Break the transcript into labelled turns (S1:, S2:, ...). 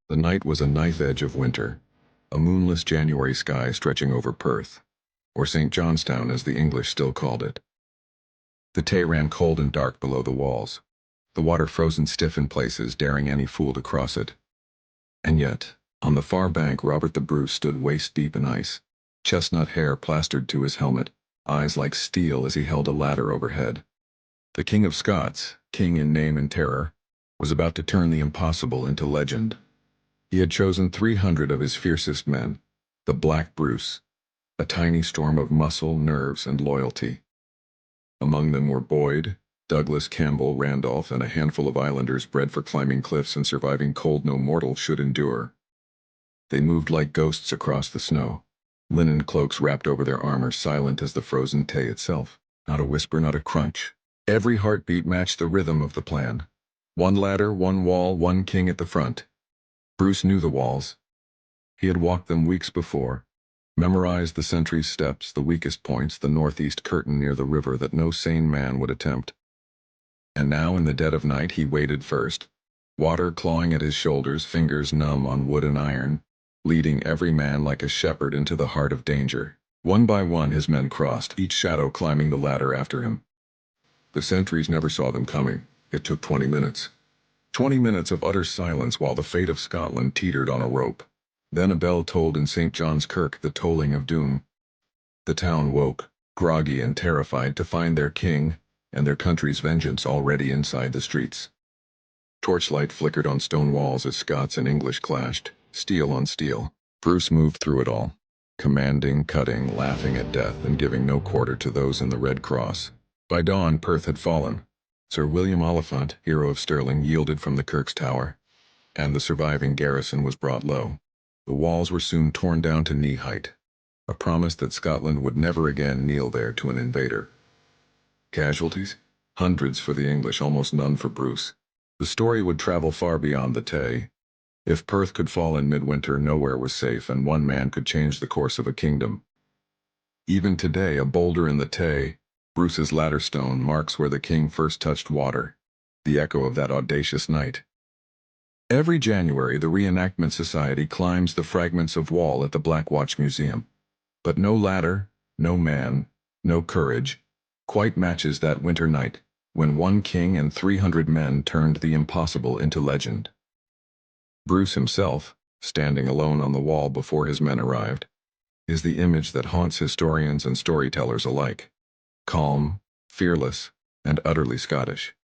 S1: The night was a knife edge of winter, a moonless January sky stretching over Perth, or St. Johnstown as the English still called it. The Tay ran cold and dark below the walls, the water frozen stiff in places, daring any fool to cross it. And yet, on the far bank Robert the Bruce stood waist-deep in ice, chestnut hair plastered to his helmet, eyes like steel as he held a ladder overhead. The King of Scots, king in name and terror, was about to turn the impossible into legend. He had chosen 300 of his fiercest men, the Black Bruce, a tiny storm of muscle, nerves, and loyalty. Among them were Boyd, Douglas, Campbell, Randolph, and a handful of islanders bred for climbing cliffs and surviving cold no mortal should endure. They moved like ghosts across the snow, linen cloaks wrapped over their armor, silent as the frozen Tay itself. Not a whisper, not a crunch. Every heartbeat matched the rhythm of the plan. One ladder, one wall, one king at the front. Bruce knew the walls. He had walked them weeks before, memorized the sentry's steps, the weakest points, the northeast curtain near the river that no sane man would attempt. And now in the dead of night he waded first, water clawing at his shoulders, fingers numb on wood and iron, leading every man like a shepherd into the heart of danger. One by one his men crossed, each shadow climbing the ladder after him. The sentries never saw them coming. It took 20 minutes. 20 minutes of utter silence while the fate of Scotland teetered on a rope. Then a bell tolled in St. John's Kirk, the tolling of doom. The town woke, groggy and terrified, to find their king and their country's vengeance already inside the streets. Torchlight flickered on stone walls as Scots and English clashed, steel on steel. Bruce moved through it all, commanding, cutting, laughing at death, and giving no quarter to those in the Red Cross. By dawn, Perth had fallen. Sir William Oliphant, hero of Stirling, yielded from the Kirk's tower, and the surviving garrison was brought low. The walls were soon torn down to knee-height, a promise that Scotland would never again kneel there to an invader. Casualties? Hundreds for the English, almost none for Bruce. The story would travel far beyond the Tay. If Perth could fall in midwinter, nowhere was safe, and one man could change the course of a kingdom. Even today, a boulder in the Tay, Bruce's ladder stone, marks where the king first touched water, the echo of that audacious night. Every January, the Reenactment Society climbs the fragments of wall at the Black Watch Museum. But no ladder, no man, no courage, quite matches that winter night, when one king and 300 men turned the impossible into legend. Bruce himself, standing alone on the wall before his men arrived, is the image that haunts historians and storytellers alike. Calm, fearless, and utterly Scottish.